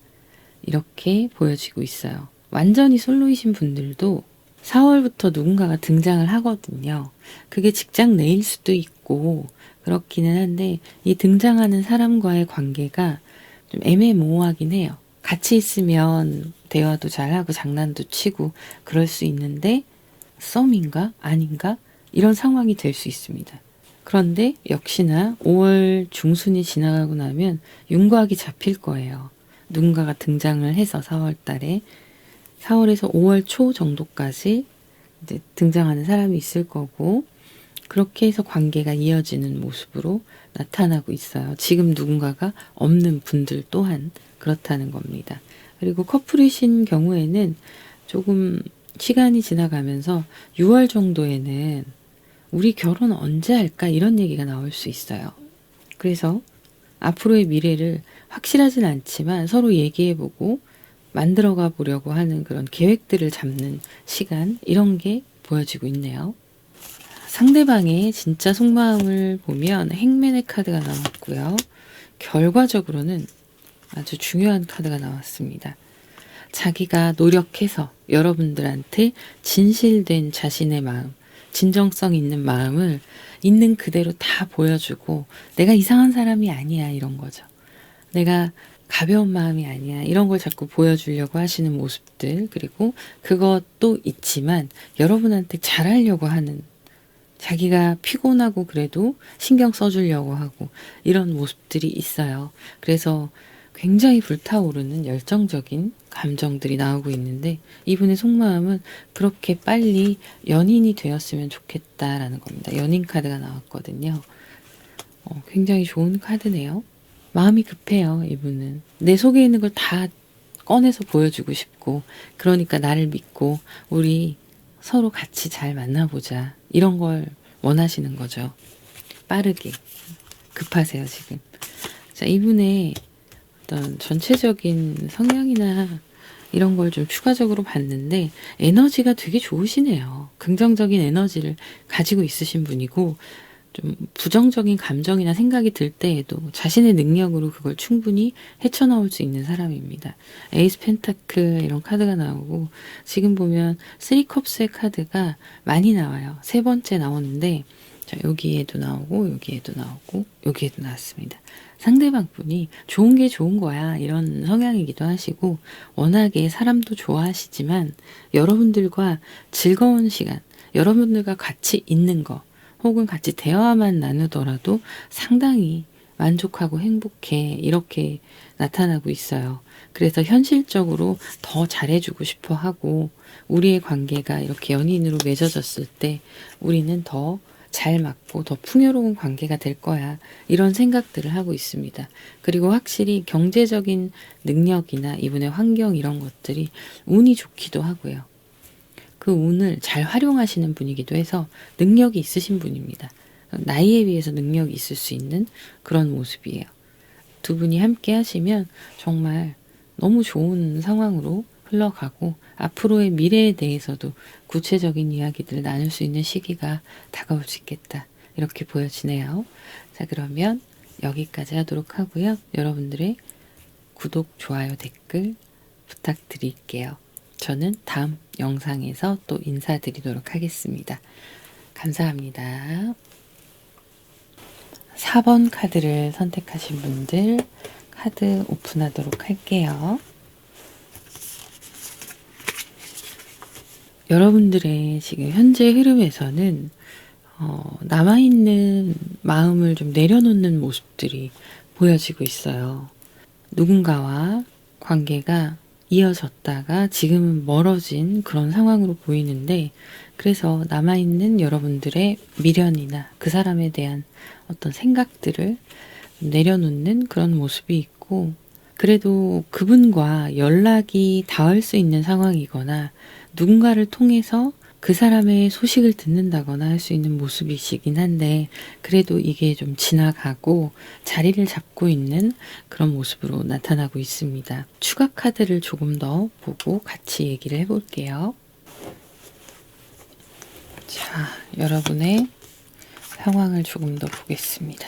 이렇게 보여지고 있어요. 완전히 솔로이신 분들도 4월부터 누군가가 등장을 하거든요. 그게 직장 내일 수도 있고 그렇기는 한데 이 등장하는 사람과의 관계가 좀 애매모호하긴 해요. 같이 있으면 대화도 잘하고 장난도 치고 그럴 수 있는데 썸인가? 아닌가? 이런 상황이 될 수 있습니다. 그런데 역시나 5월 중순이 지나가고 나면 윤곽이 잡힐 거예요. 누군가가 등장을 해서 4월 달에 4월에서 5월 초 정도까지 이제 등장하는 사람이 있을 거고 그렇게 해서 관계가 이어지는 모습으로 나타나고 있어요. 지금 누군가가 없는 분들 또한 그렇다는 겁니다. 그리고 커플이신 경우에는 조금 시간이 지나가면서 6월 정도에는 우리 결혼 언제 할까 이런 얘기가 나올 수 있어요. 그래서 앞으로의 미래를 확실하진 않지만 서로 얘기해보고 만들어가 보려고 하는 그런 계획들을 잡는 시간 이런 게 보여지고 있네요. 상대방의 진짜 속마음을 보면 행맨의 카드가 나왔고요. 결과적으로는 아주 중요한 카드가 나왔습니다. 자기가 노력해서 여러분들한테 진실된 자신의 마음, 진정성 있는 마음을 있는 그대로 다 보여주고 내가 이상한 사람이 아니야 이런 거죠. 내가 가벼운 마음이 아니야 이런 걸 자꾸 보여주려고 하시는 모습들, 그리고 그것도 있지만 여러분한테 잘하려고 하는, 자기가 피곤하고 그래도 신경 써주려고 하고 이런 모습들이 있어요. 그래서 굉장히 불타오르는 열정적인 감정들이 나오고 있는데 이분의 속마음은 그렇게 빨리 연인이 되었으면 좋겠다라는 겁니다. 연인 카드가 나왔거든요. 굉장히 좋은 카드네요. 마음이 급해요. 이분은 내 속에 있는 걸 다 꺼내서 보여주고 싶고, 그러니까 나를 믿고 우리 서로 같이 잘 만나보자 이런 걸 원하시는 거죠. 빠르게. 급하세요 지금. 자, 이분의 어떤 전체적인 성향이나 이런 걸 좀 추가적으로 봤는데 에너지가 되게 좋으시네요. 긍정적인 에너지를 가지고 있으신 분이고, 좀 부정적인 감정이나 생각이 들 때에도 자신의 능력으로 그걸 충분히 헤쳐나올 수 있는 사람입니다. 에이스 펜타클 이런 카드가 나오고, 지금 보면 3컵스의 카드가 많이 나와요. 세 번째 나오는데, 자, 여기에도 나오고 여기에도 나오고 여기에도 나왔습니다. 상대방 분이 좋은 게 좋은 거야 이런 성향이기도 하시고, 워낙에 사람도 좋아하시지만 여러분들과 즐거운 시간, 여러분들과 같이 있는 거 혹은 같이 대화만 나누더라도 상당히 만족하고 행복해 이렇게 나타나고 있어요. 그래서 현실적으로 더 잘해주고 싶어 하고, 우리의 관계가 이렇게 연인으로 맺어졌을 때 우리는 더 잘 맞고 더 풍요로운 관계가 될 거야 이런 생각들을 하고 있습니다. 그리고 확실히 경제적인 능력이나 이분의 환경 이런 것들이 운이 좋기도 하고요. 그 운을 잘 활용하시는 분이기도 해서 능력이 있으신 분입니다. 나이에 비해서 능력이 있을 수 있는 그런 모습이에요. 두 분이 함께 하시면 정말 너무 좋은 상황으로 흘러가고, 앞으로의 미래에 대해서도 구체적인 이야기들을 나눌 수 있는 시기가 다가올 수 있겠다 이렇게 보여지네요. 자, 그러면 여기까지 하도록 하고요. 여러분들의 구독, 좋아요, 댓글 부탁드릴게요. 저는 다음 영상에서 또 인사드리도록 하겠습니다. 감사합니다. 4번 카드를 선택하신 분들 카드 오픈하도록 할게요. 여러분들의 지금 현재 흐름에서는 남아있는 마음을 좀 내려놓는 모습들이 보여지고 있어요. 누군가와 관계가 이어졌다가 지금은 멀어진 그런 상황으로 보이는데, 그래서 남아있는 여러분들의 미련이나 그 사람에 대한 어떤 생각들을 내려놓는 그런 모습이 있고, 그래도 그분과 연락이 닿을 수 있는 상황이거나 누군가를 통해서 그 사람의 소식을 듣는다거나 할 수 있는 모습이시긴 한데, 그래도 이게 좀 지나가고 자리를 잡고 있는 그런 모습으로 나타나고 있습니다. 추가 카드를 조금 더 보고 같이 얘기를 해볼게요. 자, 여러분의 상황을 조금 더 보겠습니다.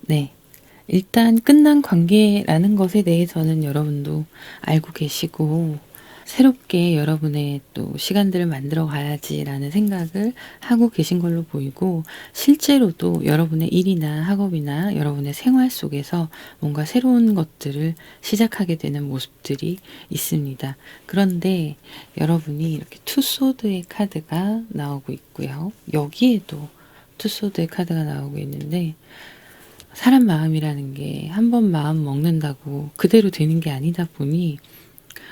네. 일단 끝난 관계라는 것에 대해서는 여러분도 알고 계시고, 새롭게 여러분의 또 시간들을 만들어 가야지라는 생각을 하고 계신 걸로 보이고, 실제로도 여러분의 일이나 학업이나 여러분의 생활 속에서 뭔가 새로운 것들을 시작하게 되는 모습들이 있습니다. 그런데 여러분이 이렇게 투소드의 카드가 나오고 있고요. 여기에도 투소드의 카드가 나오고 있는데, 사람 마음이라는 게 한 번 마음 먹는다고 그대로 되는 게 아니다 보니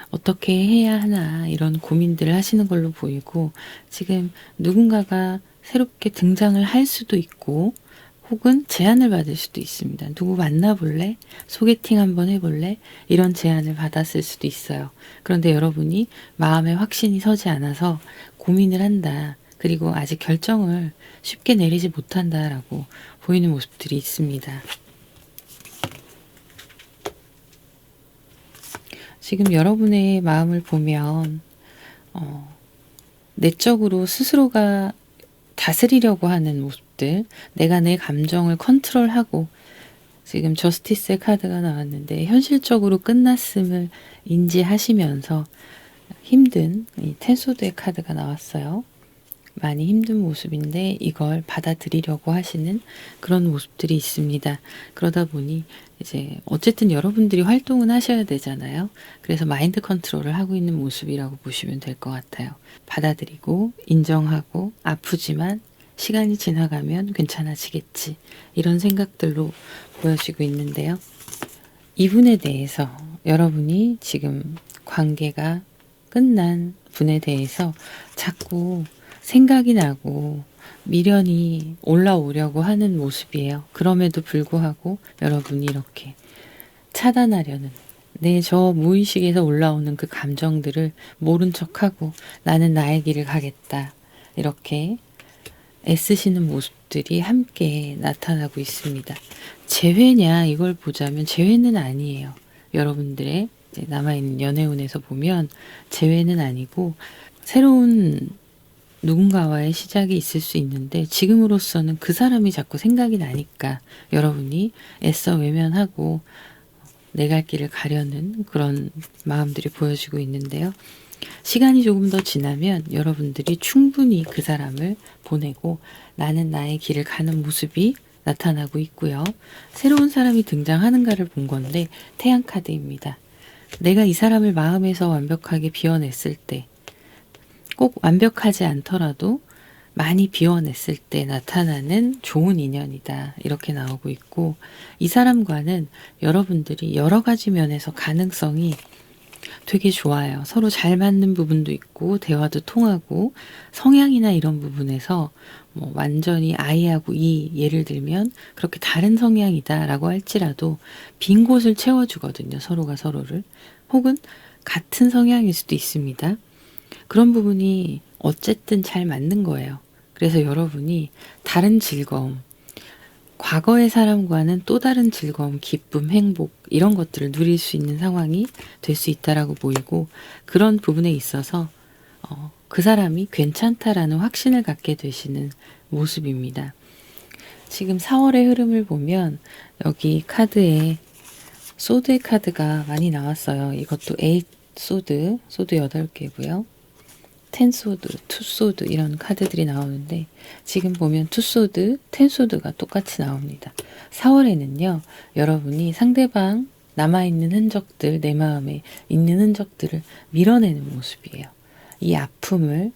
어떻게 해야 하나 이런 고민들을 하시는 걸로 보이고, 지금 누군가가 새롭게 등장을 할 수도 있고 혹은 제안을 받을 수도 있습니다. 누구 만나볼래? 소개팅 한번 해볼래? 이런 제안을 받았을 수도 있어요. 그런데 여러분이 마음에 확신이 서지 않아서 고민을 한다. 그리고 아직 결정을 쉽게 내리지 못한다라고 보이는 모습들이 있습니다. 지금 여러분의 마음을 보면 내적으로 스스로가 다스리려고 하는 모습들, 내가 내 감정을 컨트롤하고, 지금 저스티스의 카드가 나왔는데 현실적으로 끝났음을 인지하시면서 힘든 이 텐소드의 카드가 나왔어요. 많이 힘든 모습인데 이걸 받아들이려고 하시는 그런 모습들이 있습니다. 그러다 보니 이제 어쨌든 여러분들이 활동은 하셔야 되잖아요. 그래서 마인드 컨트롤을 하고 있는 모습이라고 보시면 될 것 같아요. 받아들이고 인정하고 아프지만 시간이 지나가면 괜찮아지겠지. 이런 생각들로 보여지고 있는데요. 이분에 대해서 여러분이 지금 관계가 끝난 분에 대해서 자꾸 생각이 나고 미련이 올라오려고 하는 모습이에요. 그럼에도 불구하고 여러분이 이렇게 차단하려는 저 무의식에서 올라오는 그 감정들을 모른 척하고 나는 나의 길을 가겠다. 이렇게 애쓰시는 모습들이 함께 나타나고 있습니다. 재회냐 이걸 보자면 재회는 아니에요. 여러분들의 남아있는 연애운에서 보면 재회는 아니고 새로운 누군가와의 시작이 있을 수 있는데 지금으로서는 그 사람이 자꾸 생각이 나니까 여러분이 애써 외면하고 내 갈 길을 가려는 그런 마음들이 보여지고 있는데요. 시간이 조금 더 지나면 여러분들이 충분히 그 사람을 보내고 나는 나의 길을 가는 모습이 나타나고 있고요. 새로운 사람이 등장하는가를 본 건데 태양카드입니다. 내가 이 사람을 마음에서 완벽하게 비워냈을 때 꼭 완벽하지 않더라도 많이 비워냈을 때 나타나는 좋은 인연이다. 이렇게 나오고 있고 이 사람과는 여러분들이 여러 가지 면에서 가능성이 되게 좋아요. 서로 잘 맞는 부분도 있고 대화도 통하고 성향이나 이런 부분에서 뭐 완전히 I하고 E 예를 들면 그렇게 다른 성향이다라고 할지라도 빈 곳을 채워주거든요. 서로가 서로를. 혹은 같은 성향일 수도 있습니다. 그런 부분이 어쨌든 잘 맞는 거예요. 그래서 여러분이 다른 즐거움, 과거의 사람과는 또 다른 즐거움, 기쁨, 행복 이런 것들을 누릴 수 있는 상황이 될 수 있다라고 보이고 그런 부분에 있어서 그 사람이 괜찮다라는 확신을 갖게 되시는 모습입니다. 지금 4월의 흐름을 보면 여기 카드에 소드의 카드가 많이 나왔어요. 이것도 8 소드 8개고요. 10 소드, 2 소드 이런 카드들이 나오는데 지금 보면 2 소드, 10 소드가 똑같이 나옵니다. 4월에는요. 여러분이 상대방 남아있는 흔적들, 내 마음에 있는 흔적들을 밀어내는 모습이에요. 이 아픔을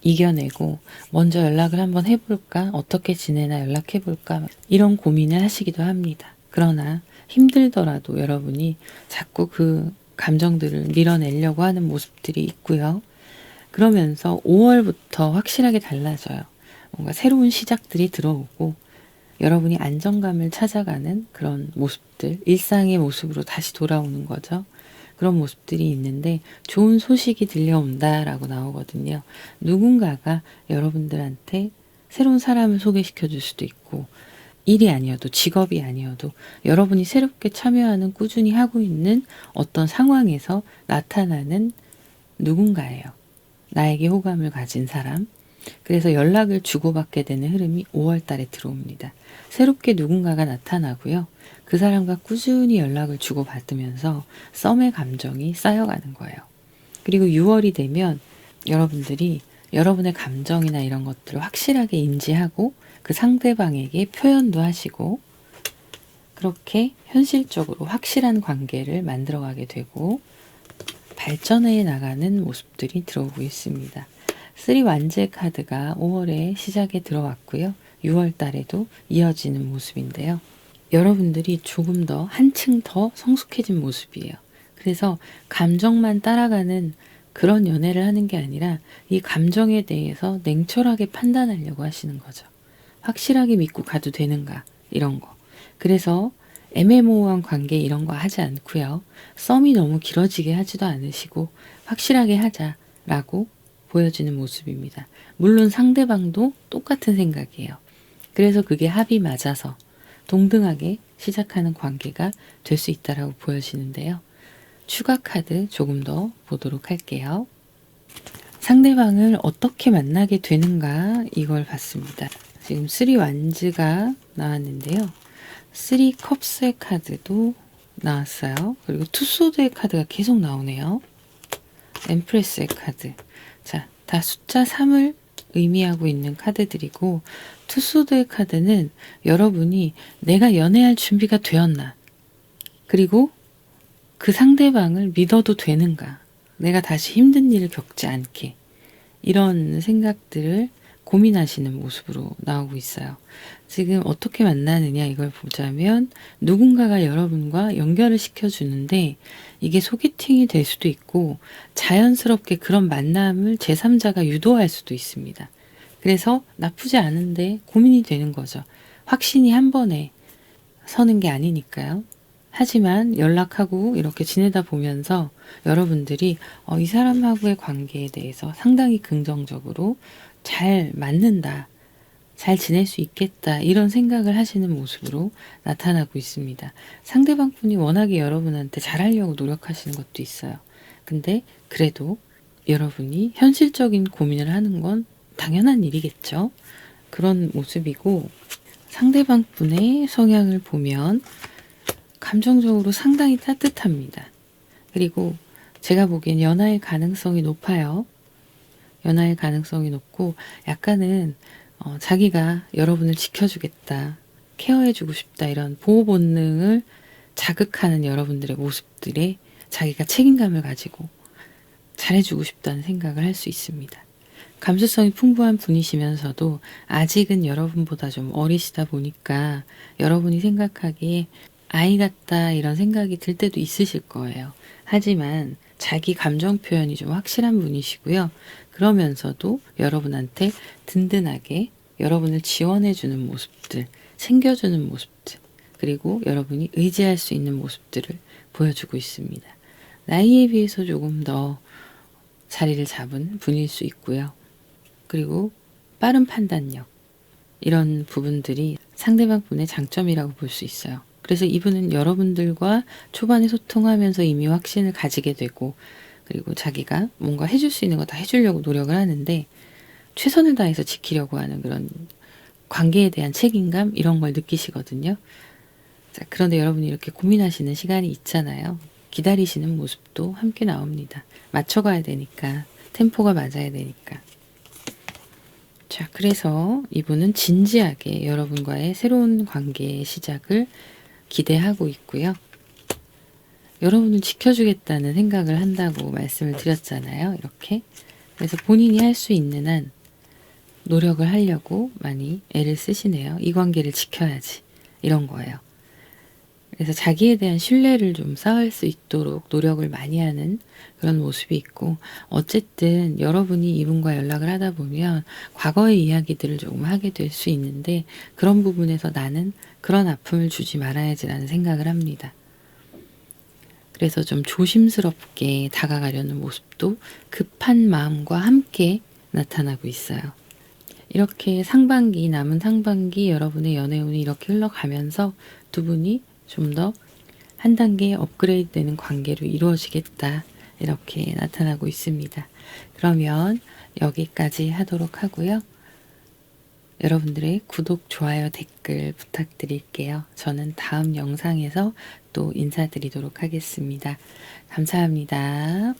이겨내고 먼저 연락을 한번 해볼까? 어떻게 지내나 연락해볼까? 이런 고민을 하시기도 합니다. 그러나 힘들더라도 여러분이 자꾸 그 감정들을 밀어내려고 하는 모습들이 있고요. 그러면서 5월부터 확실하게 달라져요. 뭔가 새로운 시작들이 들어오고 여러분이 안정감을 찾아가는 그런 모습들, 일상의 모습으로 다시 돌아오는 거죠. 그런 모습들이 있는데 좋은 소식이 들려온다라고 나오거든요. 누군가가 여러분들한테 새로운 사람을 소개시켜 줄 수도 있고 일이 아니어도 직업이 아니어도 여러분이 새롭게 참여하는 꾸준히 하고 있는 어떤 상황에서 나타나는 누군가예요. 나에게 호감을 가진 사람. 그래서 연락을 주고받게 되는 흐름이 5월 달에 들어옵니다. 새롭게 누군가가 나타나고요. 그 사람과 꾸준히 연락을 주고받으면서 썸의 감정이 쌓여가는 거예요. 그리고 6월이 되면 여러분들이 여러분의 감정이나 이런 것들을 확실하게 인지하고 그 상대방에게 표현도 하시고 그렇게 현실적으로 확실한 관계를 만들어가게 되고 발전해 나가는 모습들이 들어오고 있습니다. 3 완제 카드가 5월에 시작에 들어왔고요. 6월 달에도 이어지는 모습인데요. 여러분들이 조금 더 한층 더 성숙해진 모습이에요. 그래서 감정만 따라가는 그런 연애를 하는 게 아니라 이 감정에 대해서 냉철하게 판단하려고 하시는 거죠. 확실하게 믿고 가도 되는가 이런 거. 그래서 애매모호한 관계 이런 거 하지 않고요. 썸이 너무 길어지게 하지도 않으시고 확실하게 하자라고 보여지는 모습입니다. 물론 상대방도 똑같은 생각이에요. 그래서 그게 합이 맞아서 동등하게 시작하는 관계가 될 수 있다라고 보여지는데요. 추가 카드 조금 더 보도록 할게요. 상대방을 어떻게 만나게 되는가 이걸 봤습니다. 지금 3 완즈가 나왔는데요. 3 컵스의 카드도 나왔어요. 그리고 2 소드의 카드가 계속 나오네요. 엠프레스의 카드. 자, 다 숫자 3을 의미하고 있는 카드들이고, 투소드의 카드는 여러분이 내가 연애할 준비가 되었나, 그리고 그 상대방을 믿어도 되는가, 내가 다시 힘든 일을 겪지 않게, 이런 생각들을 고민하시는 모습으로 나오고 있어요. 지금 어떻게 만나느냐 이걸 보자면, 누군가가 여러분과 연결을 시켜주는데 이게 소개팅이 될 수도 있고 자연스럽게 그런 만남을 제3자가 유도할 수도 있습니다. 그래서 나쁘지 않은데 고민이 되는 거죠. 확신이 한 번에 서는 게 아니니까요. 하지만 연락하고 이렇게 지내다 보면서 여러분들이 이 사람하고의 관계에 대해서 상당히 긍정적으로 잘 맞는다, 잘 지낼 수 있겠다, 이런 생각을 하시는 모습으로 나타나고 있습니다. 상대방 분이 워낙에 여러분한테 잘하려고 노력하시는 것도 있어요. 근데 그래도 여러분이 현실적인 고민을 하는 건 당연한 일이겠죠. 그런 모습이고, 상대방 분의 성향을 보면 감정적으로 상당히 따뜻합니다. 그리고 제가 보기엔 연하의 가능성이 높아요. 연하의 가능성이 높고, 약간은 자기가 여러분을 지켜주겠다, 케어해주고 싶다, 이런 보호 본능을 자극하는 여러분들의 모습들에 자기가 책임감을 가지고 잘해주고 싶다는 생각을 할 수 있습니다. 감수성이 풍부한 분이시면서도 아직은 여러분보다 좀 어리시다 보니까 여러분이 생각하기에 아이 같다, 이런 생각이 들 때도 있으실 거예요. 하지만 자기 감정 표현이 좀 확실한 분이시고요. 그러면서도 여러분한테 든든하게 여러분을 지원해주는 모습들, 챙겨주는 모습들, 그리고 여러분이 의지할 수 있는 모습들을 보여주고 있습니다. 나이에 비해서 조금 더 자리를 잡은 분일 수 있고요. 그리고 빠른 판단력, 이런 부분들이 상대방 분의 장점이라고 볼 수 있어요. 그래서 이분은 여러분들과 초반에 소통하면서 이미 확신을 가지게 되고, 그리고 자기가 뭔가 해줄 수 있는 거 다 해주려고 노력을 하는데 최선을 다해서 지키려고 하는 그런 관계에 대한 책임감, 이런 걸 느끼시거든요. 자, 그런데 여러분이 이렇게 고민하시는 시간이 있잖아요. 기다리시는 모습도 함께 나옵니다. 맞춰가야 되니까, 템포가 맞아야 되니까. 자, 그래서 이분은 진지하게 여러분과의 새로운 관계의 시작을 기대하고 있고요. 여러분을 지켜주겠다는 생각을 한다고 말씀을 드렸잖아요. 이렇게. 그래서 본인이 할 수 있는 한 노력을 하려고 많이 애를 쓰시네요. 이 관계를 지켜야지, 이런 거예요. 그래서 자기에 대한 신뢰를 좀 쌓을 수 있도록 노력을 많이 하는 그런 모습이 있고, 어쨌든 여러분이 이분과 연락을 하다 보면 과거의 이야기들을 조금 하게 될 수 있는데, 그런 부분에서 나는 그런 아픔을 주지 말아야지라는 생각을 합니다. 그래서 좀 조심스럽게 다가가려는 모습도 급한 마음과 함께 나타나고 있어요. 이렇게 상반기, 남은 상반기 여러분의 연애운이 이렇게 흘러가면서 두 분이 좀 더 한 단계 업그레이드 되는 관계로 이루어지겠다, 이렇게 나타나고 있습니다. 그러면 여기까지 하도록 하고요. 여러분들의 구독, 좋아요, 댓글 부탁드릴게요. 저는 다음 영상에서 또 인사드리도록 하겠습니다. 감사합니다.